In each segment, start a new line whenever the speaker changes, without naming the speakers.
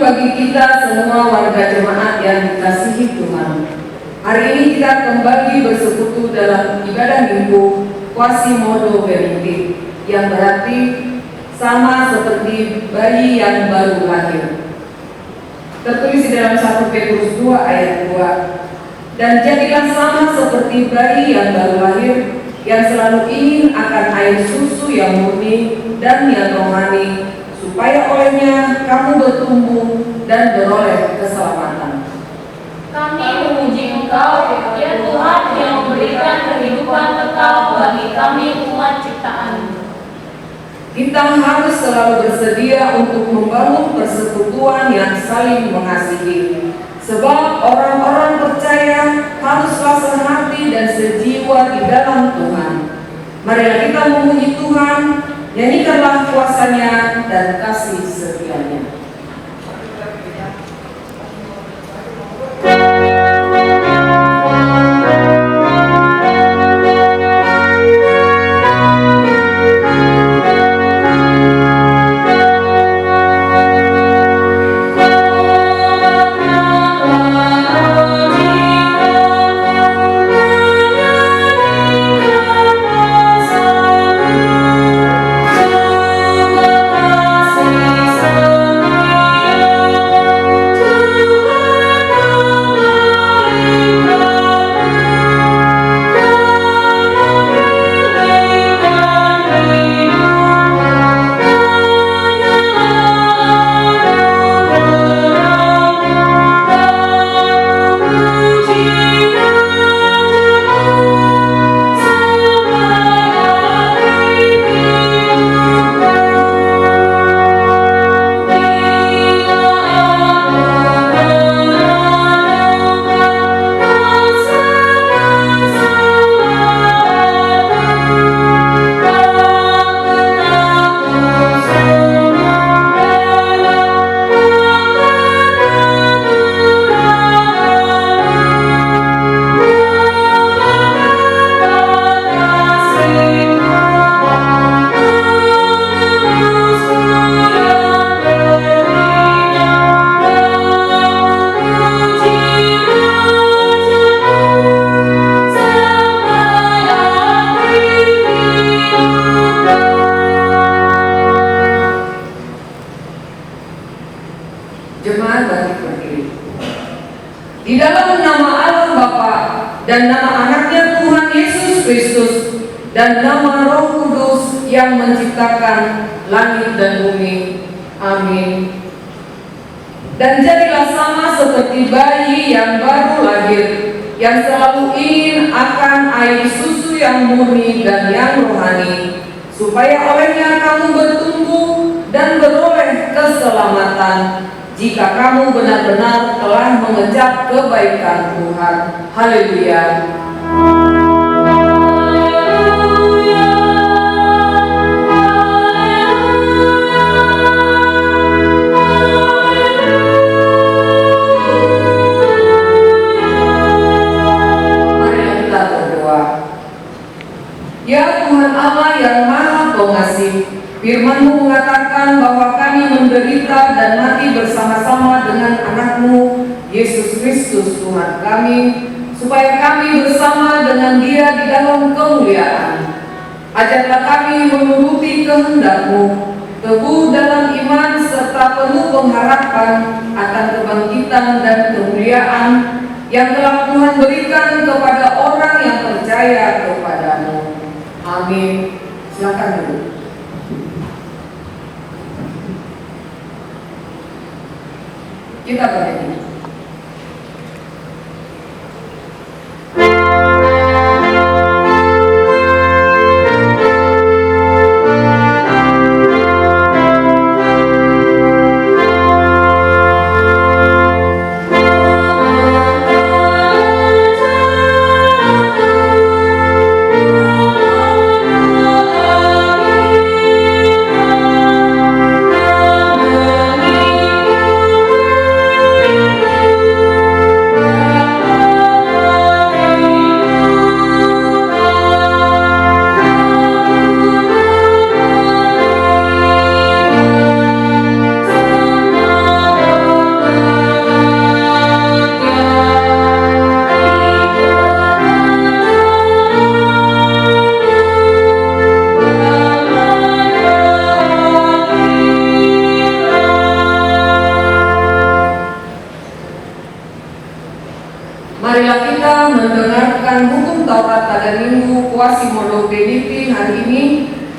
bagi kita semua warga jemaat yang dikasihi Tuhan. Hari ini kita kembali bersekutu dalam ibadah minggu Quasimodo Benedicti, yang berarti sama seperti bayi yang baru lahir. Tertulis di dalam 1 Petrus 2 ayat 2. Dan jadilah sama seperti bayi yang baru lahir, yang selalu ingin akan air susu yang murni dan yang rohani, supaya olehnya kamu bertumbuh dan beroleh keselamatan.
Kami memuji Engkau, ya Tuhan, yang memberikan kehidupan kekal bagi kami umat ciptaan.
Kita harus selalu bersedia untuk membangun persekutuan yang saling mengasihi. Sebab orang-orang percaya haruslah sehati dan sejiwa di dalam Tuhan. Marilah kita memuji Tuhan, nyanyikanlah kuasa-Nya dan kasih setia-Nya. Jemaat bangkit berdiri. Di dalam nama Allah Bapa dan nama anaknya Tuhan Yesus Kristus dan nama Roh Kudus yang menciptakan langit dan bumi. Amin. Dan jadilah sama seperti bayi yang baru lahir, yang selalu ingin akan air susu yang murni dan yang rohani, supaya olehnya kamu bertumbuh dan beroleh keselamatan, jika kamu benar-benar telah mengejar kebaikan Tuhan. Haleluya. Mari kita berdoa. Ya Tuhan Allah yang Maha Pengasih, Firman-Mu mengatakan bahwa kami menderita dan mati bersama-sama dengan anak-Mu, Yesus Kristus Tuhan kami, supaya kami bersama dengan Dia di dalam kemuliaan. Ajarlah kami menuruti kehendak-Mu, teguh dalam iman serta penuh pengharapan akan kebangkitan dan kemuliaan yang telah Tuhan berikan kepada orang yang percaya kepada-Mu. Amin. Silakan dulu. Kita bernyanyi. mendengarkan hukum Taurat pada Minggu Quasimodo Benedictine hari ini,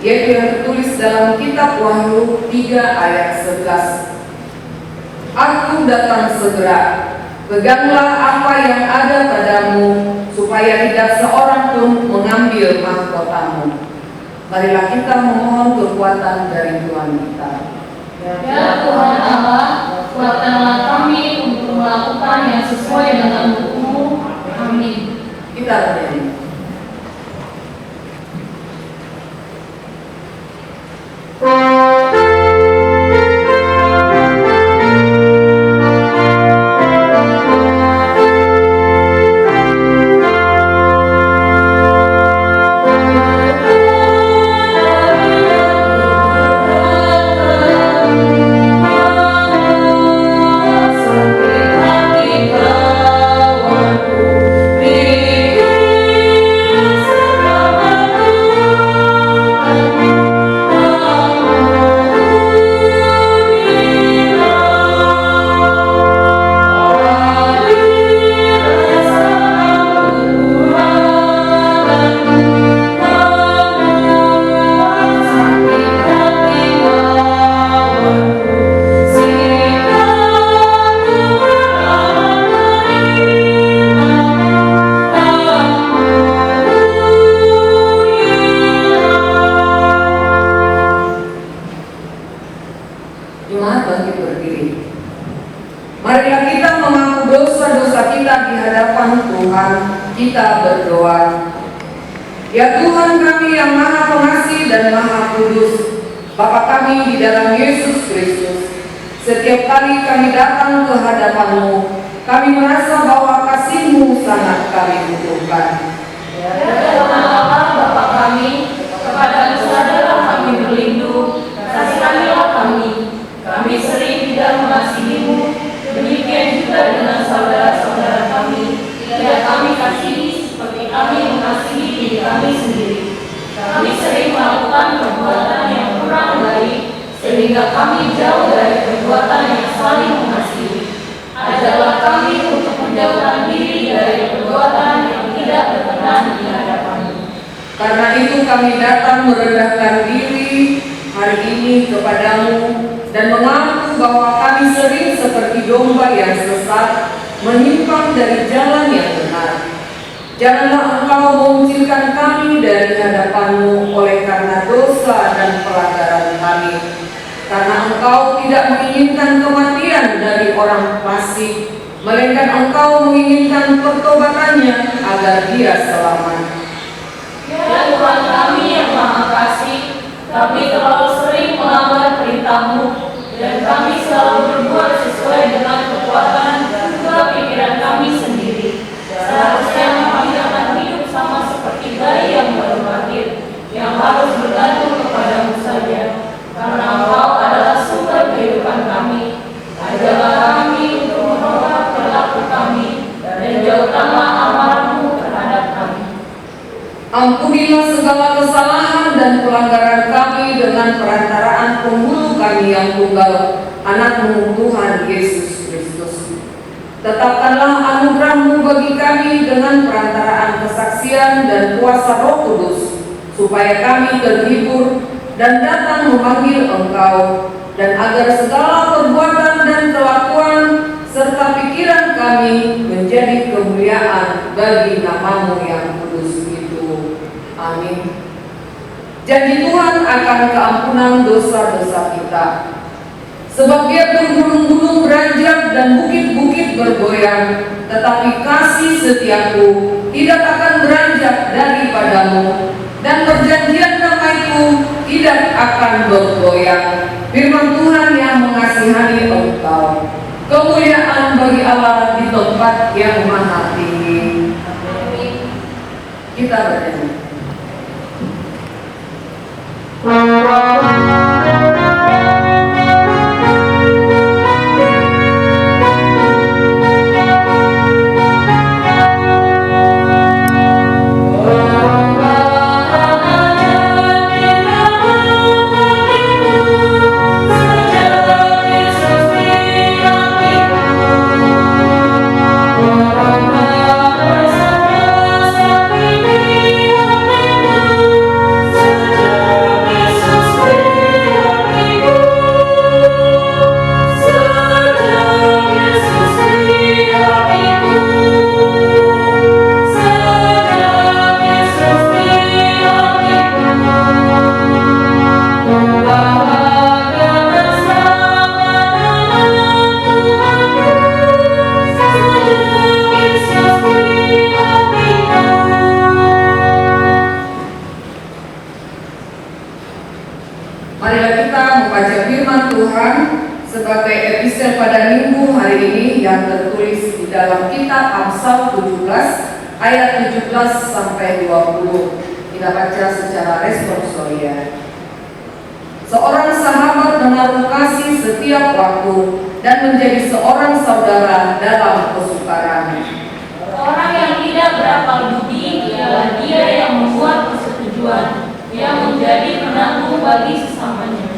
yaitu yang tertulis dalam kitab Wahyu 3 ayat 11. Aku datang segera, peganglah apa yang ada padamu, supaya tidak seorang pun mengambil mahkotamu. Marilah kita memohon kekuatan dari Tuhan kita.
Ya Tuhan Allah, kuatkanlah kami untuk melakukan yang sesuai dengan hukum-Mu. Amin.
Kita bernyanyi. Jemaat bangkit berdiri. Marilah kita mengaku dosa-dosa kita di hadapan Tuhan. Kita berdoa. Ya Tuhan kami yang Maha Pengasih dan Maha Kudus, Bapa kami di dalam Yesus Kristus, setiap kali kami datang ke hadapan-Mu, kami merasa bahwa kasih-Mu sangat kami butuhkan.
Ya Tuhan Allah Bapa kami, kepada saudara kami berlindung, kasihanilah kami. Kami sering tidak mengasihi-Mu, demikian juga dengan saudara-saudara kami. Tidak kami kasihi seperti kami mengasihi diri kami sendiri. Kami sering melakukan perbuatan yang kurang baik, sehingga kami jauh dari perbuatan yang saling mengasihi. Ajarlah kami untuk menjauhkan diri dari perbuatan yang tidak berkenan di hadapan-Mu.
Karena itu kami datang merendahkan diri hari ini kepadamu dan mengaku bahwa kami sering seperti domba yang sesat, menyimpang dari jalan yang benar. Janganlah Engkau mengucilkan kami dari hadapan-Mu oleh karena dosa dan pelanggaran kami. Karena Engkau tidak menginginkan kematian dari orang fasik, melainkan Engkau menginginkan pertobatannya agar dia selamat.
Ya Tuhan kami yang Maha Kasih, kami terlalu sering melanggar perintah-Mu, dan kami selalu berbuat sesuai dengan kekuatan dan juga pikiran kami sendiri. Seharusnya kami akan hidup sama seperti bayi yang baru lahir, yang harus bergantung kepada-Mu saja, karena Engkau adalah sumber kehidupan kami. Ajarlah kami untuk merubah perilaku kami, dan jauhkanlah amarah-Mu terhadap kami.
Ampunilah segala kesalahan dan pelanggaran kami dengan perantaraan penghulu kami yang tunggal, Anak-Mu Tuhan Yesus Kristus. Tetapkanlah anugerah-Mu bagi kami dengan perantaraan kesaksian dan kuasa Roh Kudus, supaya kami terhibur dan datang memanggil Engkau, dan agar segala perbuatan dan kelakuan serta pikiran kami menjadi kemuliaan bagi nama-Mu yang kudus itu. Amin. Janji Tuhan akan keampunan dosa-dosa kita. Sebab biarpun gunung-gunung beranjak dan bukit-bukit bergoyang, tetapi kasih setiaku tidak akan beranjak daripadamu, dan perjanjian damai-Ku tidak akan bergoyang. Firman Tuhan yang mengasihani engkau. Kemuliaan bagi Allah di tempat yang maha tinggi. Kita bernyanyi.
Bersama
episode pada minggu hari ini yang tertulis di dalam kitab Amsal 17 ayat 17 sampai 20. Kita baca secara responsorial. Seorang sahabat menaruh kasih setiap waktu dan menjadi seorang saudara dalam kesukaran.
Orang yang tidak berakal budi ialah dia yang membuat persetujuan, yang menjadi penanggung bagi sesamanya.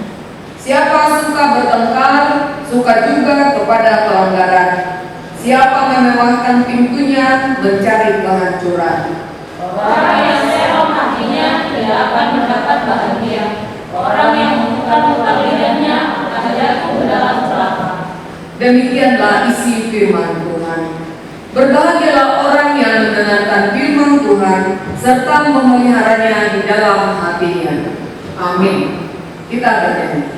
Siapa suka bertengkar, suka juga kepada pelanggaran. Siapa memewahkan pintunya, mencari kehancuran.
Orang yang serong hatinya tidak akan mendapat bahagia. Orang yang memutar-mutar lidahnya akan jatuh ke dalam celaka.
Demikianlah isi firman Tuhan. Berbahagialah orang yang mendengarkan firman Tuhan serta memeliharanya di dalam hatinya. Amin. Kita bernyanyi.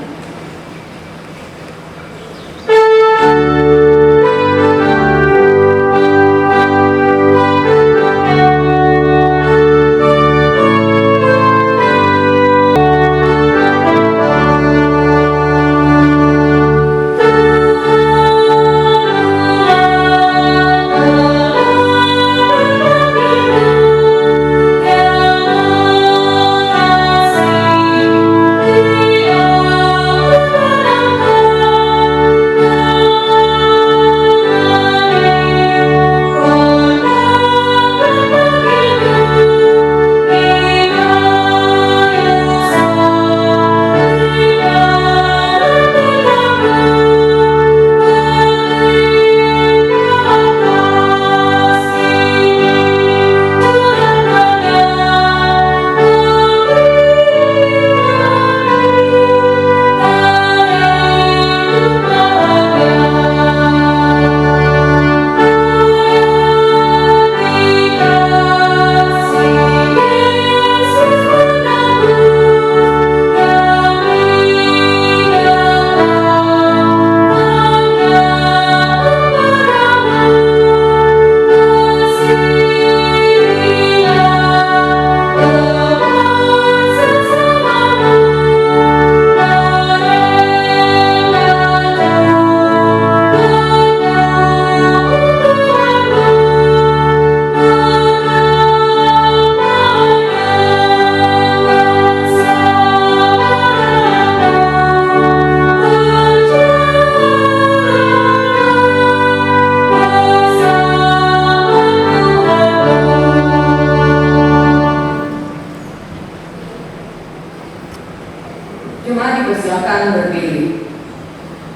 Jemaat dipersilakan berdiri.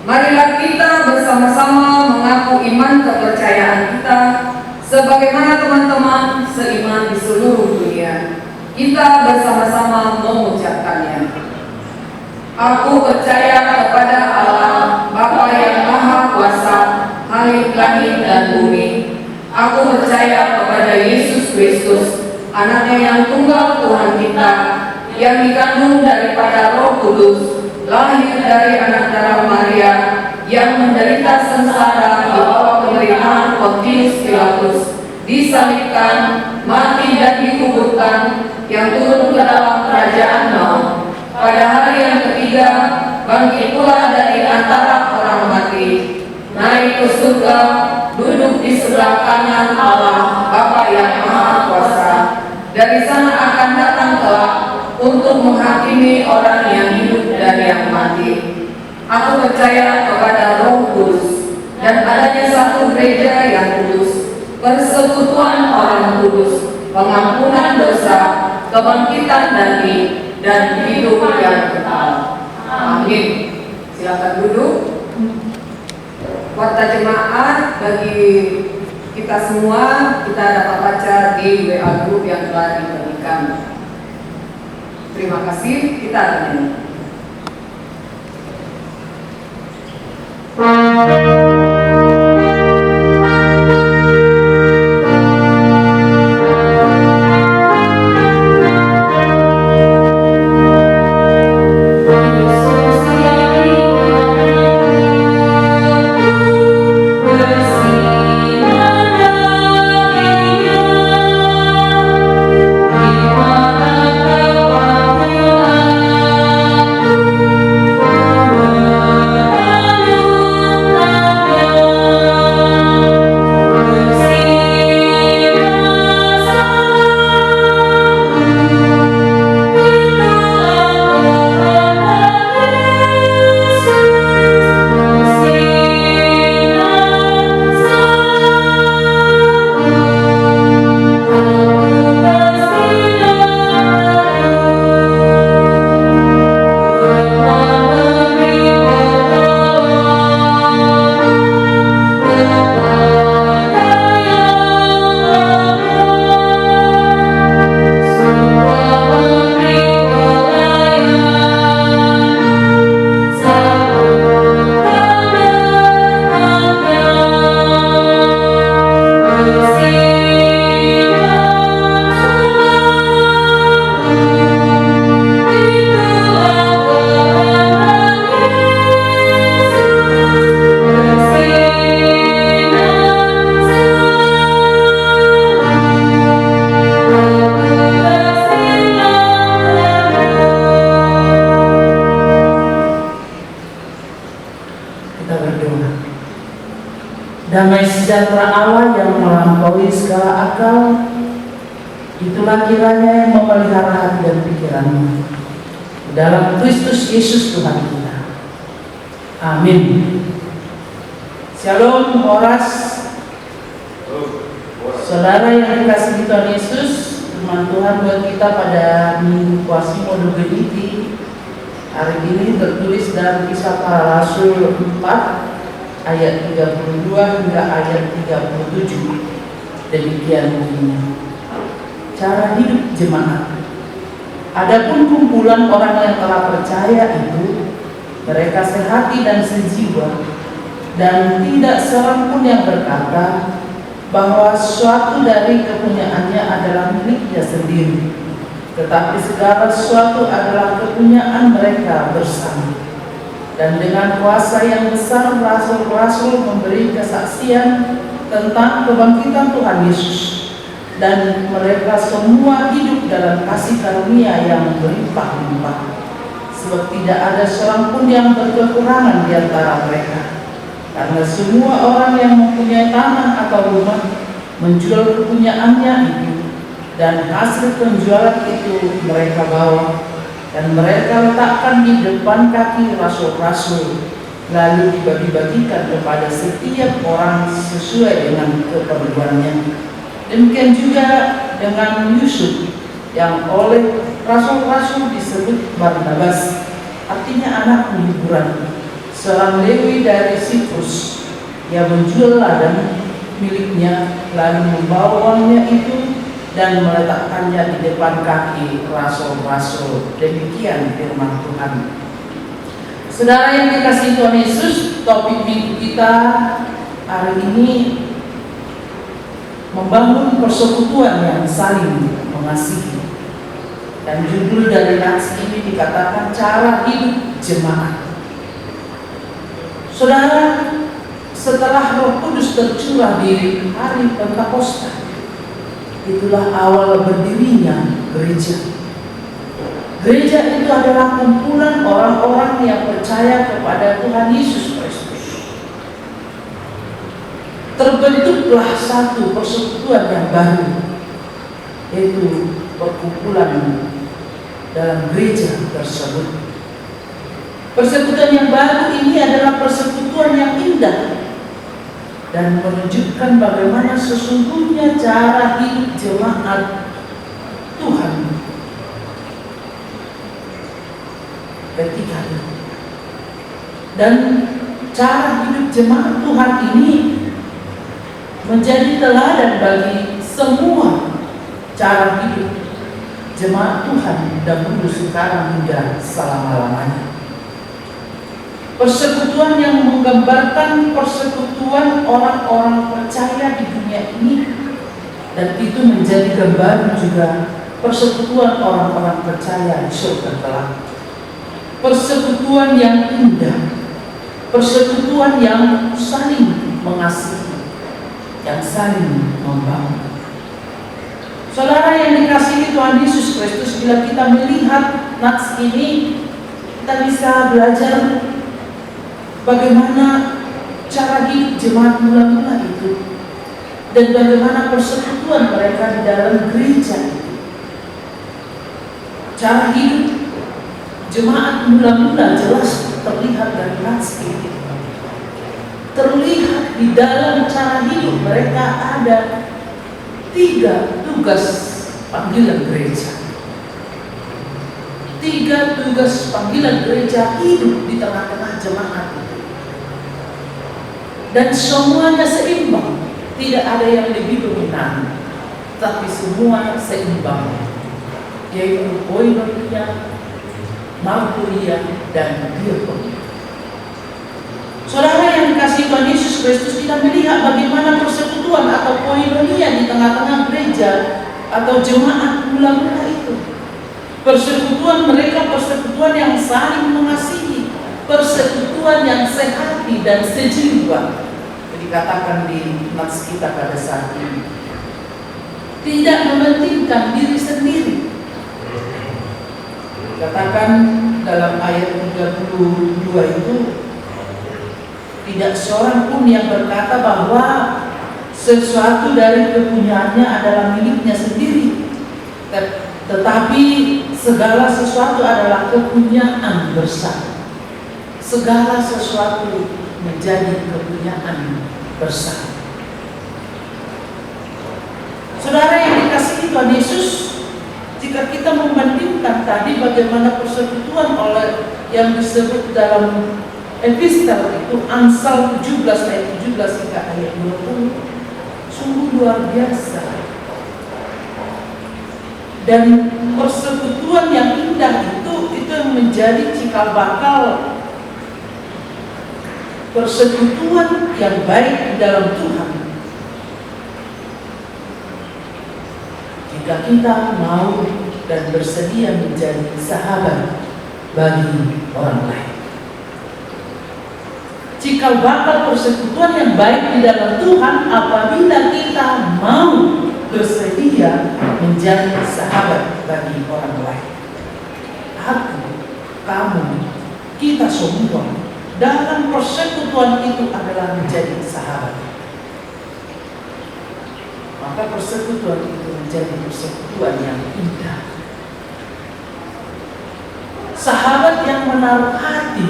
Marilah kita bersama-sama mengaku iman kepercayaan kita sebagaimana teman-teman seiman di seluruh dunia. Kita bersama-sama mengucapkannya. Aku percaya kepada Allah, Bapa yang Maha Kuasa, Khalik langit dan bumi. Aku percaya kepada Yesus Kristus, Anaknya yang tunggal Tuhan kita, yang dikandung daripada Roh Kudus, lahir dari anak darah Maria, yang menderita sengsara di bawah pemerintahan Pontius Pilatus, disalibkan, mati dan dikuburkan, yang turun ke dalam kerajaan maut. Pada hari yang ketiga, bangkit pula dari antara orang mati, naik ke surga, duduk di sebelah kanan Allah, Bapa yang Maha Kuasa. Dari sana akan datang kelak untuk menghakimi orang yang hidup dan yang mati. Aku percaya kepada Roh Kudus dan adanya satu gereja yang kudus, persekutuan orang kudus, pengampunan dosa, kebangkitan nanti, dan hidup yang kekal. Amin. Silakan duduk. Warta jemaat bagi kita semua, kita dapat baca di WA group yang telah diberikan. Terima kasih, kita akan
Damai sejahtera Allah yang melampaui segala akal, itulah kiranya yang memelihara hati dan pikiranmu dalam Kristus Yesus Tuhan kita. Amin. Shalom Horas. Saudara yang dikasihi Tuhan Yesus, firman Tuhan buat kita pada Minggu Quasimodo Geniti hari ini tertulis dalam Kisah Para Rasul 4 ayat 32 hingga ayat 37. Demikian bunyinya. Cara hidup jemaat. Adapun kumpulan orang yang telah percaya itu, mereka sehati dan sejiwa, dan tidak seorang pun yang berkata bahwa suatu dari kepunyaannya adalah miliknya sendiri, tetapi segala sesuatu adalah kepunyaan mereka bersama. Dan dengan kuasa yang besar rasul-rasul memberi kesaksian tentang kebangkitan Tuhan Yesus, dan mereka semua hidup dalam kasih karunia yang berlimpah-limpah, sebab tidak ada seorang pun yang berkekurangan di antara mereka, karena semua orang yang mempunyai tanah atau rumah menjual kepunyaannya itu, dan hasil penjualan itu mereka bawa dan mereka letakkan di depan kaki rasul-rasul, lalu dibagi-bagikan kepada setiap orang sesuai dengan keperluannya. Demikian juga dengan Yusuf yang oleh rasul-rasul disebut Barnabas, artinya anak penghiburan, seorang Lewi dari Siprus. Ia menjual ladang miliknya, lalu membawa uangnya itu dan meletakkannya di depan kaki rasul-rasul. Demikian firman Tuhan. Saudara yang dikasihi Tuhan Yesus, topik minggu kita hari ini membangun persekutuan yang saling mengasihi. Dan judul dari nats ini dikatakan cara hidup jemaat. Saudara, setelah Roh Kudus tercurah di hari Pentakosta, itulah awal berdirinya gereja. Gereja itu adalah kumpulan orang-orang yang percaya kepada Tuhan Yesus Kristus. Terbentuklah satu persekutuan yang baru, yaitu perkumpulan dalam gereja tersebut. Persekutuan yang baru ini adalah persekutuan yang indah dan menunjukkan bagaimana sesungguhnya cara hidup jemaat Tuhan ketika itu. Dan cara hidup jemaat Tuhan ini menjadi teladan bagi semua cara hidup jemaat Tuhan dahulu, sekarang hingga selama-lamanya. Persekutuan yang menggambarkan persekutuan orang-orang percaya di dunia ini, dan itu menjadi gambaran juga persekutuan orang-orang percaya di surga kelak. Persekutuan yang indah, persekutuan yang saling mengasihi, yang saling membangun. Saudara yang dikasihi Tuhan Yesus Kristus, bila kita melihat nats ini, kita bisa belajar bagaimana cara hidup jemaat mula-mula itu, dan bagaimana persekutuan mereka di dalam gereja itu. Cara hidup jemaat mula-mula jelas terlihat dari nats ini. Terlihat di dalam cara hidup mereka ada 3 tugas panggilan gereja. 3 tugas panggilan gereja hidup di tengah-tengah jemaat. Dan semuanya seimbang, tidak ada yang lebih dominan, tapi semua seimbang, yaitu koinonia, marturia, dan diakonia. Saudara yang dikasihi Tuhan Yesus Kristus, kita melihat bagaimana persekutuan atau koinonia di tengah-tengah gereja atau jemaat mula-mula itu. Persekutuan mereka, persekutuan yang saling mengasihi, persekutuan yang sehati dan sejiwa. Dikatakan di nats kita pada saat ini, tidak mementingkan diri sendiri. Dikatakan dalam ayat 32 itu, Tidak seorang pun yang berkata bahwa sesuatu dari kepunyaannya adalah miliknya sendiri. Tetapi segala sesuatu adalah kepunyaan bersama. Segala sesuatu menjadi kepunyaan bersama. Saudara yang dikasihi Tuhan Yesus, jika kita membandingkan tadi bagaimana persekutuan oleh yang disebut dalam epistel itu Amsal 17 ayat 17 hingga ayat 20, sungguh luar biasa. Dan persekutuan yang indah itu yang menjadi cikal bakal persekutuan yang baik di dalam Tuhan. Jika kita mau dan bersedia menjadi sahabat bagi orang lain. Cikal bakal persekutuan yang baik di dalam Tuhan apabila kita mau bersedia menjadi sahabat bagi orang lain. Aku, kamu, kita semua dalam persekutuan itu adalah menjadi sahabat. Maka persekutuan itu menjadi persekutuan yang indah. Sahabat yang menaruh hati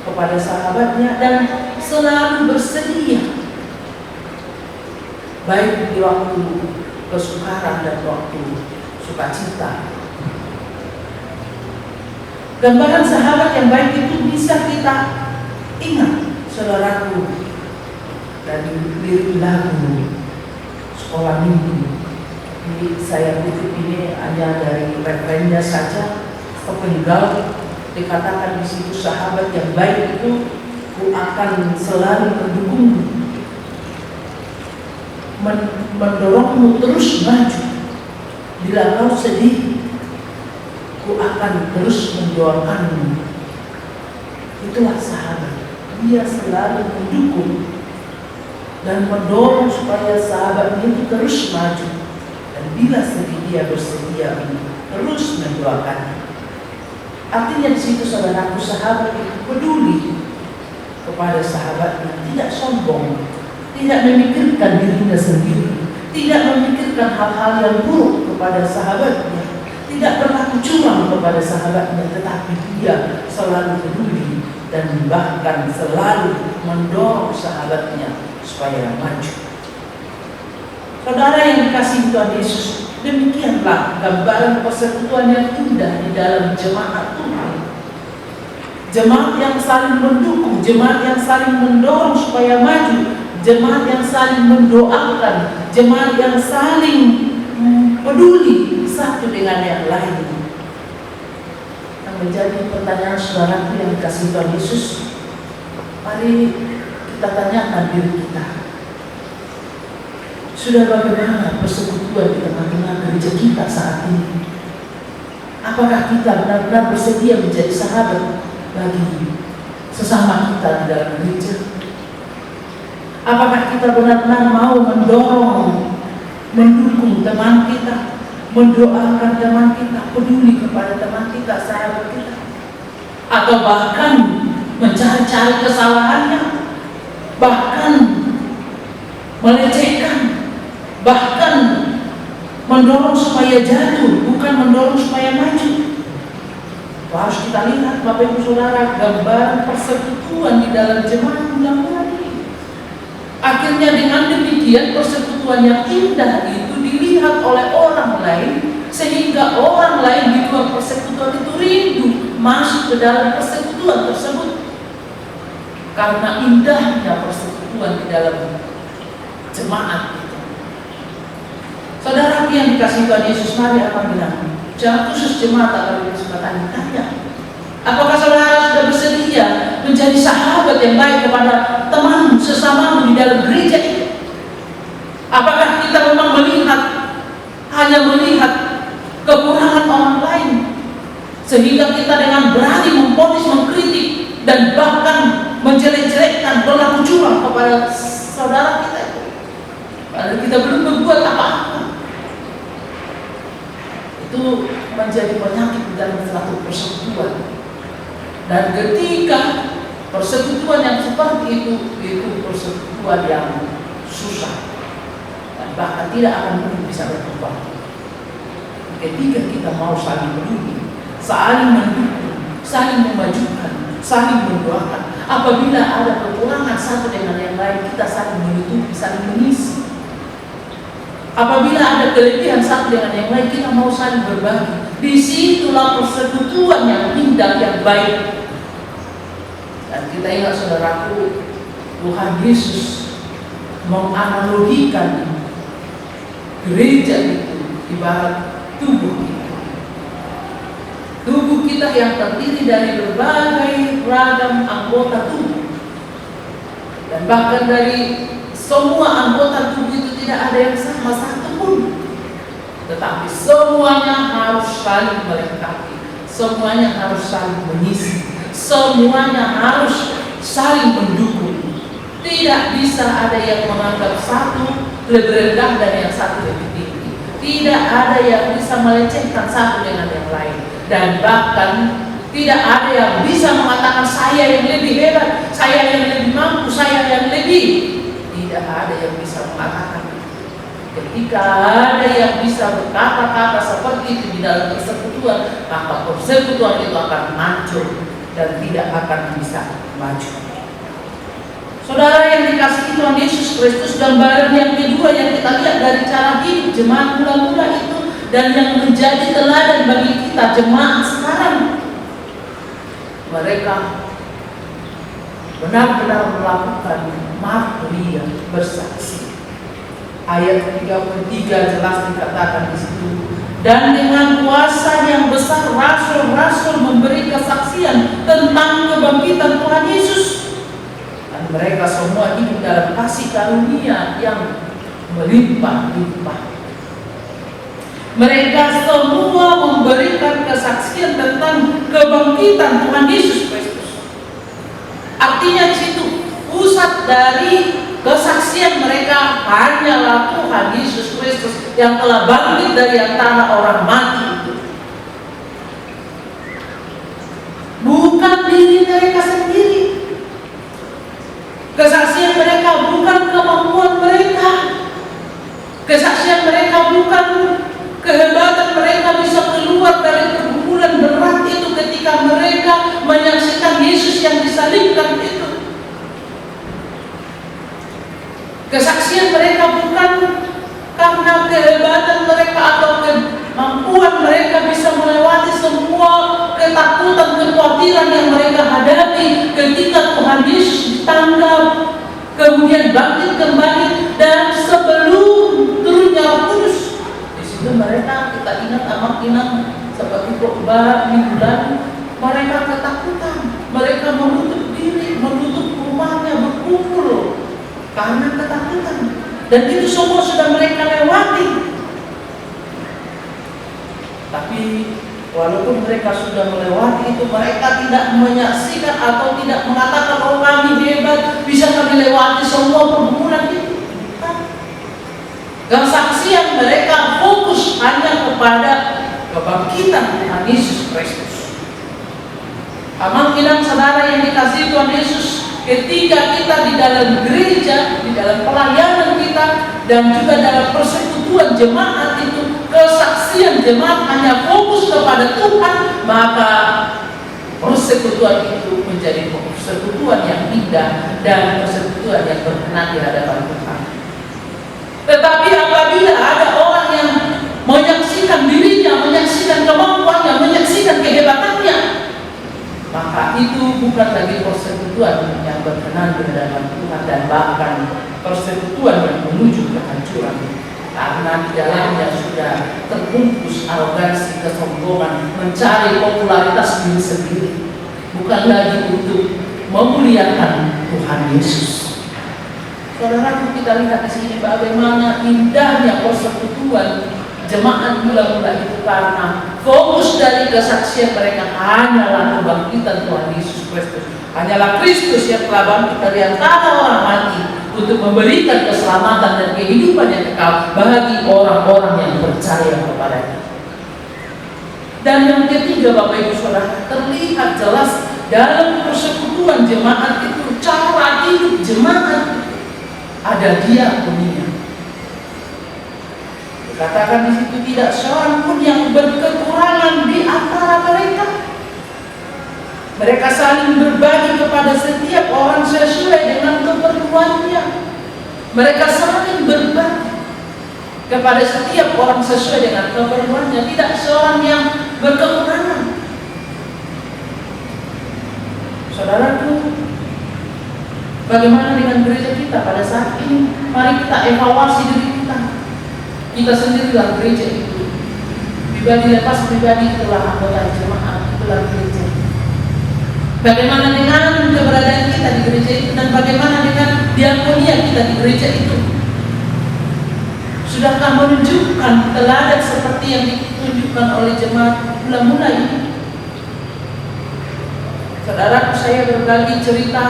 kepada sahabatnya dan selalu bersedia, baik di waktu kesukaran dan waktu sukacita. Gambaran sahabat yang baik itu bisa kita ingat, saudaraku, dari lirik lagu sekolah minggu. Ini saya kutip ini hanya dari referennya saja, sepenggal. Dikatakan di situ, sahabat yang baik itu ku akan selalu mendukungmu, mendorongmu terus maju. Bila kau sedih, ku akan terus mendoakanmu. Itulah sahabat. Dia selalu mendukung dan mendorong supaya sahabatnya itu terus maju. Dan bila sedih, dia bersedia terus mendoakannya. Artinya di situ, saudaraku, sahabat itu peduli kepada sahabatnya, tidak sombong, tidak memikirkan dirinya sendiri, tidak memikirkan hal-hal yang buruk kepada sahabatnya, tidak berlaku curang kepada sahabatnya, tetapi dia selalu peduli dan bahkan selalu mendorong sahabatnya supaya maju. Saudara yang dikasihi Tuhan Yesus, demikianlah gambaran persekutuan yang indah di dalam jemaat Tuhan. Jemaat yang saling mendukung, jemaat yang saling mendorong supaya maju, jemaat yang saling mendoakan, jemaat yang saling peduli satu dengan yang lain. Yang menjadi pertanyaan saudaraku yang dikasihi Tuhan Yesus, mari kita tanyakan diri kita. Sudah bagaimana persekutuan di tengah-tengah gereja kita saat ini? Apakah kita benar-benar bersedia menjadi sahabat bagi sesama kita di dalam gereja? Apakah kita benar-benar mau mendorong, mendukung teman kita, mendoakan teman kita, peduli kepada teman kita, sahabat kita? Atau bahkan mencari-cari kesalahannya, bahkan melecehkan, bahkan mendorong supaya jatuh, bukan mendorong supaya maju? Harus kita lihat, Bapak Ibu Saudara, gambaran persekutuan di dalam jemaat ulang-ulang ini. Akhirnya dengan demikian persekutuan yang indah itu dilihat oleh orang lain, sehingga orang lain di luar persekutuan itu rindu masuk ke dalam persekutuan tersebut. Karena indahnya persekutuan di dalam jemaat itu. Saudara yang dikasihi Tuhan Yesus, mari apabila secara khusus jemaat akan kesempatan ditanya, apakah saudara sudah bersedia menjadi sahabat yang baik kepada teman sesamamu di dalam gereja ini? Apakah kita memang hanya melihat kekurangan orang lain, sehingga kita dengan berani memvonis, mengkritik, dan bahkan menjelek-jelekkan, berlaku curang kepada saudara kita itu, padahal kita belum berbuat apa-apa? Itu menjadi penyakit dalam suatu persekutuan. Dan ketika Persekutuan yang seperti itu persekutuan yang susah dan bahkan tidak akan mungkin bisa berkembang. Ketika kita mau saling peduli, saling mendukung, saling memajukan, saling mendoakan. Apabila ada kekurangan satu dengan yang lain, kita saling menutupi, saling mengisi. Apabila ada kelebihan satu dengan yang lain, kita mau saling berbagi. Disitulah persekutuan yang indah, yang baik. Dan kita ingat saudaraku, Tuhan Yesus menganalogikan gereja itu ibarat tubuh kita. Tubuh kita yang terdiri dari berbagai ragam anggota tubuh. Dan bahkan dari semua anggota tubuh itu tidak ada yang sama satu pun. Tetapi semuanya harus saling melengkapi. Semuanya harus saling mengisi. Semuanya harus saling mendukung. Tidak bisa ada yang menganggap satu lebih rendah dan yang satu lebih tinggi. Tidak ada yang bisa melecehkan satu dengan yang lain. Dan bahkan tidak ada yang bisa mengatakan saya yang lebih hebat, saya yang lebih mampu, saya yang lebih. Tidak ada yang bisa mengatakan. Ketika ada yang bisa berkata-kata seperti itu di dalam persekutuan, maka persekutuan itu akan hancur dan tidak akan bisa maju. Saudara yang dikasihi Tuhan Yesus Kristus, gambaran yang kedua yang kita lihat dari cara hidup jemaat mula-mula itu dan yang menjadi teladan bagi kita jemaat sekarang, mereka benar-benar melakukan martiria, bersaksi. Ayat 33 jelas dikatakan di situ, dan dengan kuasa yang besar rasul-rasul memberi kesaksian tentang kebangkitan Tuhan Yesus. Dan mereka semua hidup dalam kasih karunia yang melimpah-limpah. Mereka semua memberikan kesaksian tentang kebangkitan Tuhan Yesus Kristus. Artinya di situ pusat dari kesaksian mereka hanyalah Tuhan Yesus Kristus yang telah bangkit dari antara orang mati itu. Bukan diri mereka sendiri. Kesaksian mereka bukan kemampuan mereka. Kesaksian mereka bukan kehebatan mereka bisa keluar dari pergumulan berat itu ketika mereka menyaksikan Yesus yang disalibkan itu. Kesaksian mereka bukan karena kehebatan mereka atau kemampuan mereka bisa melewati semua ketakutan, kekhawatiran yang mereka hadapi ketika Tuhan Yesus ditangkap, kemudian bangkit kembali, dan sebelum turunnya Roh Kudus. Di situ mereka, kita ingat seperti khotbah minggu lalu, mereka ketakutan, mereka menutup diri, menutup rumahnya, berkumpul karena ketakutan. Dan itu semua sudah mereka lewati. Tapi walaupun mereka sudah melewati itu, mereka tidak menyaksikan atau tidak mengatakan, oh kami hebat, bisa kami lewati semua pergumulan itu. Kesaksian mereka fokus hanya kepada kebangkitan Tuhan Yesus Kristus. Amal-amal saudara yang dikasihi Tuhan Yesus, ketika kita di dalam gereja, di dalam pelayanan kita, dan juga dalam persekutuan jemaat itu, kesaksian jemaat hanya fokus kepada Tuhan, maka persekutuan itu menjadi persekutuan yang indah dan persekutuan yang berkenan di hadapan Tuhan. Tetapi apabila ada orang yang menyaksikan dirinya, menyaksikan kemampuannya, menyaksikan kehebatannya, maka itu bukan lagi persekutuan yang berkenan di hadapan Tuhan, dan bahkan persekutuan yang menuju kehancuran, karena di dalamnya sudah terbungkus arogansi, kesombongan, mencari popularitas diri sendiri, bukan lagi untuk memuliakan Tuhan Yesus. Saudara, kita lihat di sini bagaimana indahnya persekutuan jemaat mula-mula itu, karena fokus dari kesaksian mereka hanyalah kebangkitan Tuhan Yesus Kristus. Hanyalah Kristus yang telah bangkit dari antara orang mati untuk memberikan keselamatan dan kehidupan yang kekal bagi orang-orang yang percaya kepadanya. Dan yang ketiga, Bapak Ibu Saudara, terlihat jelas dalam persekutuan persekutuan jemaat itu, cara hidup jemaat, ada diakonia. Katakan di situ tidak seorang pun yang berkekurangan di antara mereka. Mereka saling berbagi kepada setiap orang sesuai dengan keperluannya. Mereka saling berbagi kepada setiap orang sesuai dengan keperluannya. Tidak seorang yang berkekurangan. Saudaraku, bagaimana dengan gereja kita pada saat ini? Mari kita evaluasi diri kita. Kita sendiri dalam gereja itu. Pribadi lepas pribadi itulah anggota jemaat, itulah gereja. Bagaimana dengan keberadaan kita di gereja itu, dan bagaimana dengan diakonia kita di gereja itu? Sudahkah menunjukkan teladan seperti yang ditunjukkan oleh jemaat mula-mula ini? Saudaraku, saya berbagi cerita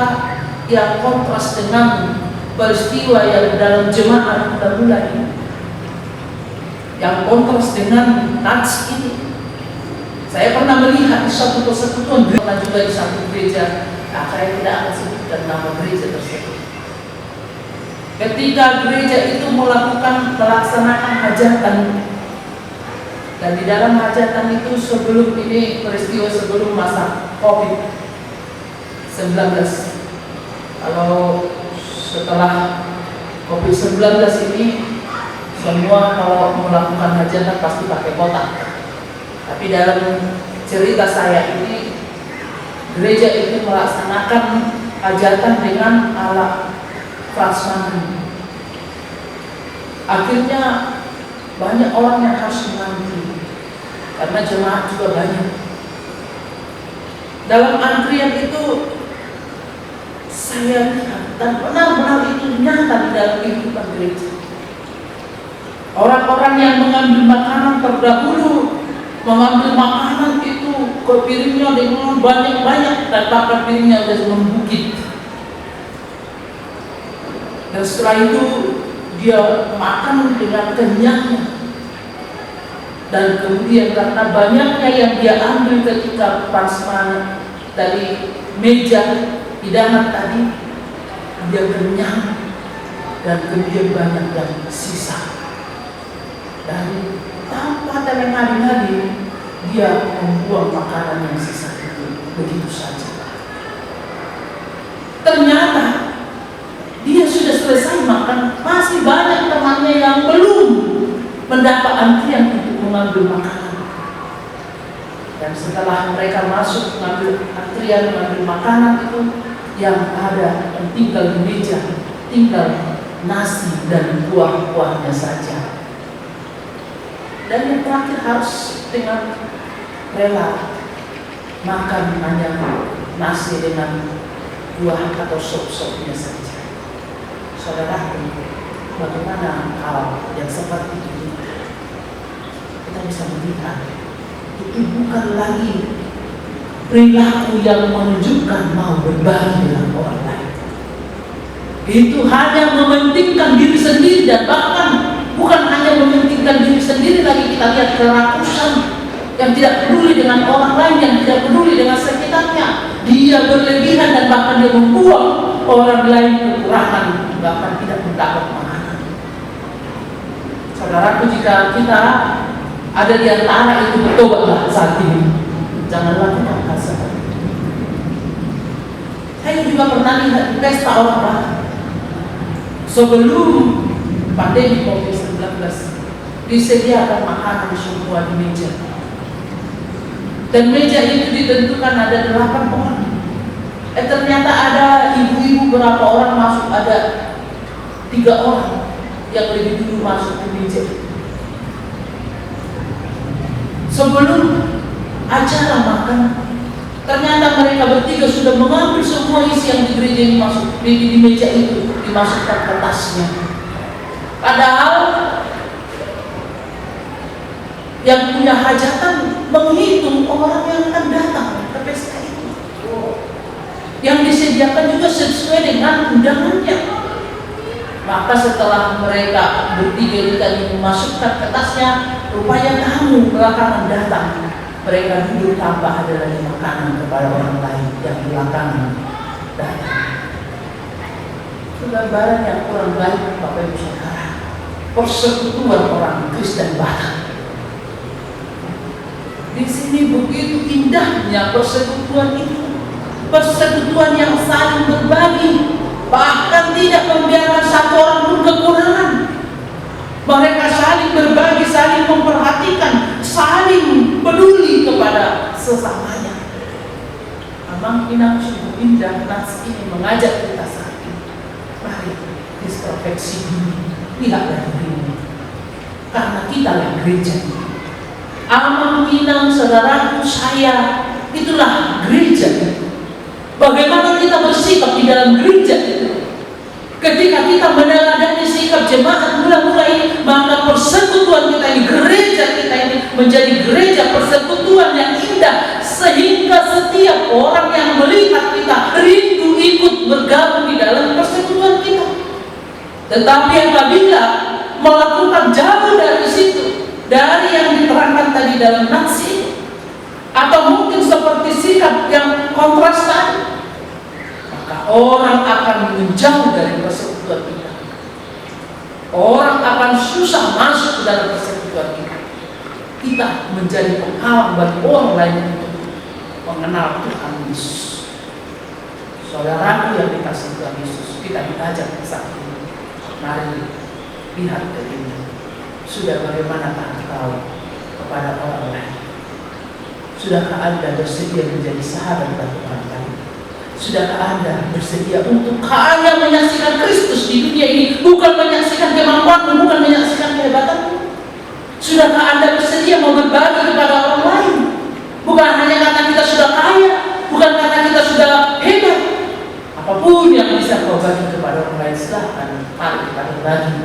yang kontras dengan peristiwa yang dalam jemaat mula-mula ini, yang kontras dengan nats ini. Saya pernah melihat di satu persekutuan, pernah juga di satu gereja. Saya tidak akan sebutkan nama gereja tersebut. Ketika gereja itu melaksanakan hajatan, dan di dalam hajatan itu sebelum ini peristiwa sebelum masa COVID-19. Kalau setelah COVID-19 ini, semua kalau melakukan hajatan pasti pakai kotak. Tapi dalam cerita saya ini, gereja itu melaksanakan hajatan dengan ala prasmanan. Akhirnya banyak orang yang harus mengantri karena jemaat juga banyak. Dalam antrian itu saya lihat dan benar-benar itu nyata di dalam kehidupan gereja. Orang-orang yang mengambil makanan terdahulu, mengambil makanan itu ke piringnya dengan banyak-banyak, dan bahkan piringnya sudah membukit. Dan setelah itu dia makan dengan kenyangnya. Dan kemudian karena banyaknya yang dia ambil ketika prasmanan dari meja hidangan tadi, dia kenyang, dan kemudian banyak yang sisa. Dan tanpa terengah-engah dia membuang makanan yang sisa itu begitu saja. Ternyata dia sudah selesai makan, masih banyak temannya yang belum mendapat antrian untuk mengambil makanan. Dan setelah mereka masuk mengambil antrian mengambil makanan itu, yang ada yang tinggal di meja, tinggal nasi dan buah-buahnya saja. Dan yang terakhir harus dengan rela makan hanya nasi dengan buah atau sop-sopnya saja. Saudaraku, bagaimana hal yang seperti ini? Kita bisa melihat itu bukan lagi perilaku yang menunjukkan mau berbagi dengan orang lain. Itu hanya mementingkan diri sendiri, dan bahkan bukan hanya mementingkan diri sendiri lagi, kita lihat kerakusan yang tidak peduli dengan orang lain, yang tidak peduli dengan sekitarnya. Dia berlebihan dan bahkan dia membuang orang lain kekurangan, bahkan tidak mendapat makanan. Saudaraku, jika kita ada di antara itu, bertobatlah saat ini. Jangan lakukan hal seperti itu. Saya juga pernah lihat di pesta orang Batak sebelum pandemi COVID-19, disediakan makanan semua di meja. Dan meja itu ditentukan ada 8 orang. Ternyata ada ibu-ibu berapa orang masuk, ada 3 orang yang lebih dulu masuk di meja. Sebelum acara makan, ternyata mereka bertiga sudah mengambil semua isi yang di gereja ini masuk di meja itu, dimasukkan ke tasnya. Padahal yang punya hajatan menghitung orang yang akan datang ke pesta itu. Yang disediakan juga sesuai dengan undangannya. Maka setelah mereka bertiga tadi memasukkan ke tasnya, rupanya tamu belakangan datang. Mereka duduk tanpa ada lagi makanan kepada orang lain yang belakangan datang. Itu gambaran yang kurang baik, Bapak Ibu Saudara. Persekutuan orang Kristen Batak. Di sini begitu indahnya persekutuan itu. Persekutuan yang saling berbagi, bahkan tidak membiarkan satu orang pun kekurangan. Mereka saling berbagi, saling memperhatikan, saling peduli kepada sesamanya. Memang ini sungguh indah. Nas ini mengajak kita saat ini. Mari introspeksi diri, lihatlah dirimu, karena kita yang gereja. Amang, Minang, saudaraku, saya, itulah gereja. Bagaimana kita bersikap di dalam gereja itu? Ketika kita meneladani sikap jemaat mula-mula ini, maka persekutuan kita ini, gereja kita ini menjadi gereja persekutuan yang indah, sehingga setiap orang yang melihat kita rindu ikut bergabung di dalam persekutuan kita. Tetapi apabila melakukan jauh dari situ, dari yang diterangkan tadi dalam nasi, atau mungkin seperti sikap yang kontras tadi, maka orang akan menjauh dari persekutuan kita. Orang akan susah masuk ke dalam persekutuan kita. Kita menjadi penghalang bagi orang lain untuk mengenal Tuhan Yesus. Saudaraku yang dikasihi Tuhan Yesus, kita diajak saat ini. Mari lihat ke diri. Sudah bagaimana engkau kepada orang lain? Sudahkah Anda bersedia menjadi sahabat bagi orang lain? Sudahkah Anda bersedia untuk hanya menyaksikan Kristus di dunia ini, bukan menyaksikan kemampuanmu, bukan menyaksikan kehebatanmu? Sudahkah Anda bersedia mau berbagi kepada orang lain? Bukan hanya karena kita sudah kaya, bukan karena kita sudah hebat. Apapun yang bisa kau bagi kepada orang lain, silahkan mari kita berbagi.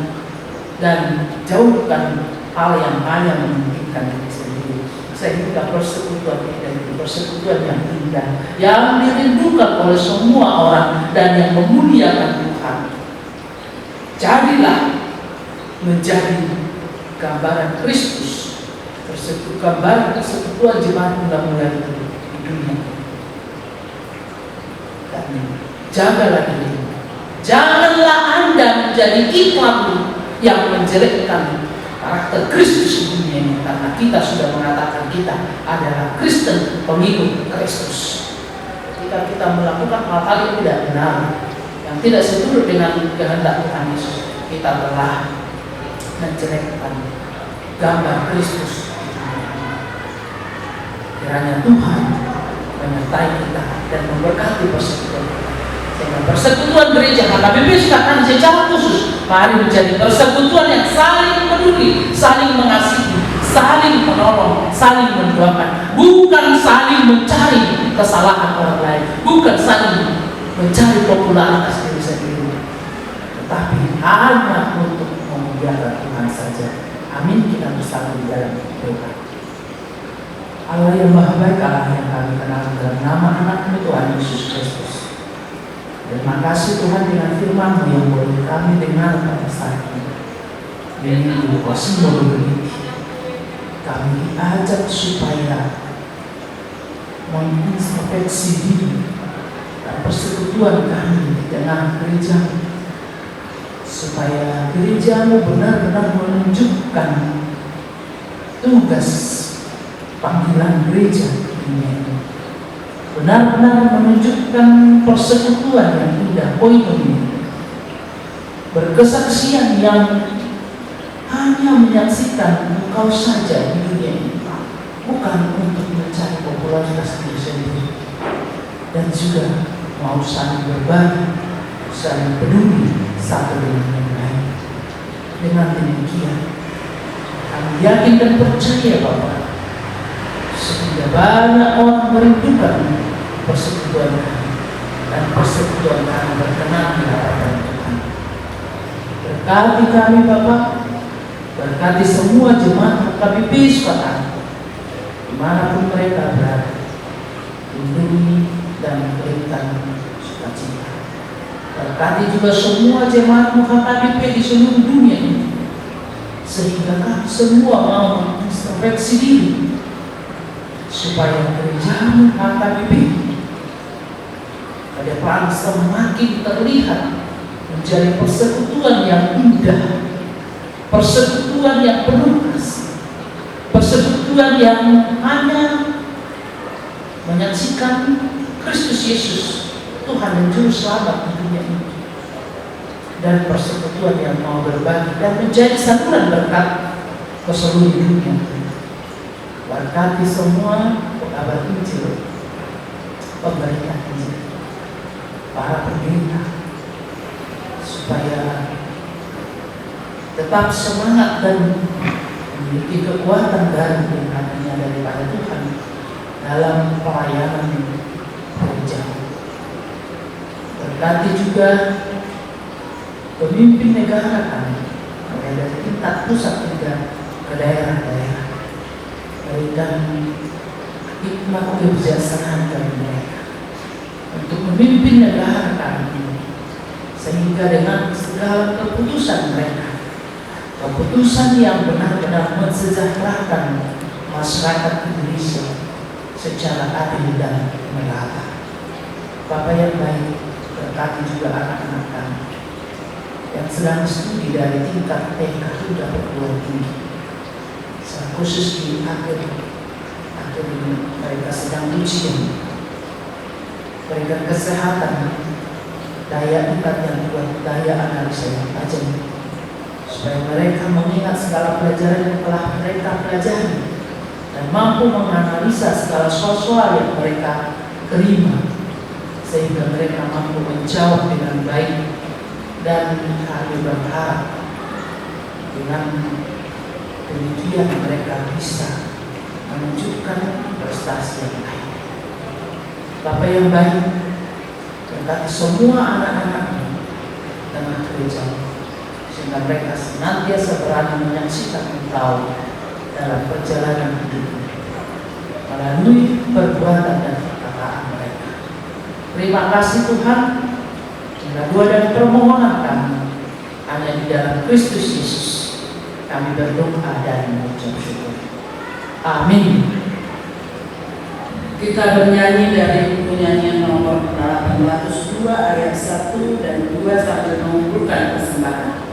Dan jauhkan hal yang hanya memungkinkan diri sendiri, sehingga persekutuan kita itu persekutuan yang indah, yang dirindukan oleh semua orang dan yang memuliakan Tuhan. Jadilah menjadi gambaran Kristus, gambaran persekutuan jemaat mula-mula itu di dunia. Dan jagalah diri. Janganlah Anda menjadi iklan yang menjelekkan karakter Kristus di dunia ini, karena kita sudah mengatakan kita adalah Kristen, pengikut Kristus. Ketika kita melakukan hal-hal yang tidak benar, yang tidak seturut dengan kehendak Tuhan Yesus, kita telah menjelekkan gambar Kristus. Kiranya Tuhan menyertai kita dan memberkati persekutuan kita. Dengan persekutuan gereja HKBP sekarang secara khusus, mari menjadi persekutuan yang saling peduli, saling mengasihi, saling menolong, saling mendoakan, bukan saling mencari kesalahan orang lain, bukan saling mencari popularitas diri sendiri, tetapi hanya untuk memuliakan Tuhan saja. Amin. Kita bersama di dalam doa. Allah yang Maha Baik, Allah yang kami kenal dalam nama anak-Mu Tuhan Yesus Kristus. Terima kasih Tuhan dengan firman-Mu yang boleh kami dengar pada saat ini. Ini edukasi ini kami diajak supaya mengintrospeksi diri dan persekutuan kami di tengah gereja, supaya gereja-Mu benar-benar menunjukkan tugas panggilan gereja ini. Benar-benar menunjukkan persekutuan yang indah, koinonia, berkesaksian yang hanya menyaksikan Engkau saja di dunia ini, bukan untuk mencari popularitas diri sendiri, dan juga mau saling berbagi, saling peduli satu dengan yang lain. Dengan demikian, kami yakin dan percaya Bapak, sehingga banyak orang merindukan persekutuan kami, dan persekutuan kami berkenan di hadapan Tuhan. Berkati kami Bapak, berkati semua jemaat KBP Sukatani, dimanapun mereka berada, lindungi dan berikan sukacita. Berkati juga semua jemaat KBP di seluruh dunia ini, sehingga kami semua mau mengintrospeksi diri, supaya gereja HKBP Perang semakin terlihat menjadi persekutuan yang indah, persekutuan yang penuh kasih, persekutuan yang hanya menyaksikan Kristus Yesus, Tuhan dan Juru Selamat di dunia ini, dan persekutuan yang mau berbagi dan menjadi saluran berkat ke seluruh dunia. Berkati semua pengabar Injil, pemberitaan Injil, para pendeta, supaya tetap semangat dan memiliki kekuatan baru yang adanya daripada Tuhan dalam pelayanan gereja. Berkati juga pemimpin negara kami, mulai dari tingkat pusat hingga ke daerah-daerah, berikan hikmat kebijaksanaan dari mereka untuk memimpin negara kami, sehingga dengan segala keputusan mereka, keputusan yang benar-benar mensejahterakan masyarakat Indonesia secara adil dan merata. Bapak yang baik, berkati juga anak-anak kami yang sedang studi dari tingkat TK hingga perguruan tinggi, khusus di akhir ini mereka sedang ujian, berikan kesehatan, daya ingat yang kuat, daya analisa yang tajam, supaya mereka mengingat segala pelajaran yang telah mereka pelajari dan mampu menganalisa segala soal yang mereka terima, sehingga mereka mampu menjawab dengan baik. Dan kami berharap dengan demikian mereka bisa menunjukkan prestasi yang baik. Bapak yang baik, berkati semua anak-anaknya tengah gereja, sehingga mereka senantiasa berani menyaksikan Engkau dalam perjalanan hidup melalui perbuatan dan perkataan mereka. Terima kasih Tuhan. Doa dan permohonan kami hanya di dalam Kristus Yesus. Kami berdoa dan mengucap syukur. Amin.
Kita bernyanyi dari buku nyanyian nomor 802 ayat 1 dan 2 sambil mengumpulkan persembahan.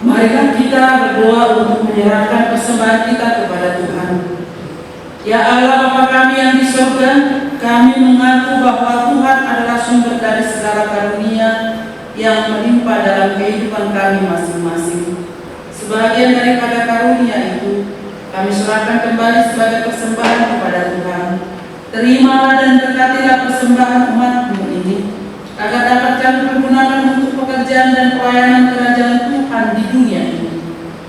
Marilah kita berdoa untuk menyerahkan persembahan kita kepada Tuhan. Ya Allah Bapa kami yang di surga, kami mengaku bahwa Tuhan adalah sumber dari segala karunia yang melimpah dalam kehidupan kami masing-masing. Sebagian daripada karunia itu kami serahkan kembali sebagai persembahan kepada Tuhan. Terimalah dan berkatilah persembahan umat-Mu ini, agar dapat kami pergunakan untuk pekerjaan dan pelayanan kerajaan Tuhan di dunia ini.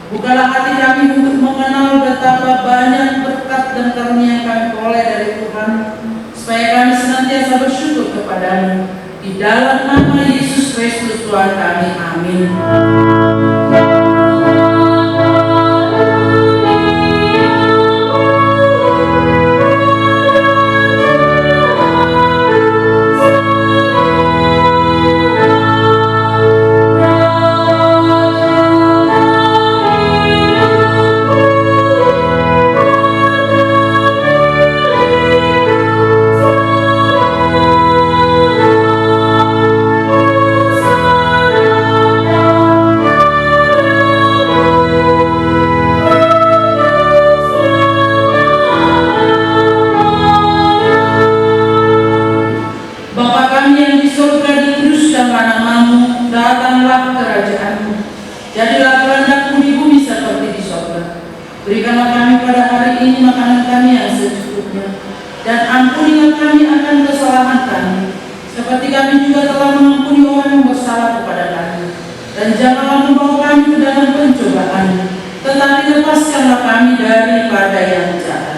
Bukalah hati kami untuk mengenal betapa banyak berkat dan karunia yang kami peroleh dari Tuhan, supaya kami senantiasa bersyukur kepada-Mu. Di dalam nama Yesus Kristus Tuhan kami, amin. makanan kami yang secukupnya, dan ampunilah kami akan kesalahan kami, seperti kami juga telah mengampuni orang yang bersalah kepada kami. Dan janganlah membawa kami ke dalam pencobaan, tetapi lepaskanlah kami daripada yang jahat.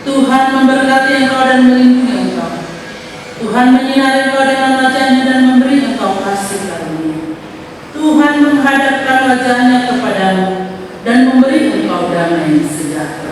Tuhan memberkati engkau dan melindungi engkau. Tuhan menyinari engkau dengan wajah-Nya dan memberi engkau kasih karunia. Tuhan menghadapkan wajah-Nya kepadamu dan memberi engkau damai sejahtera.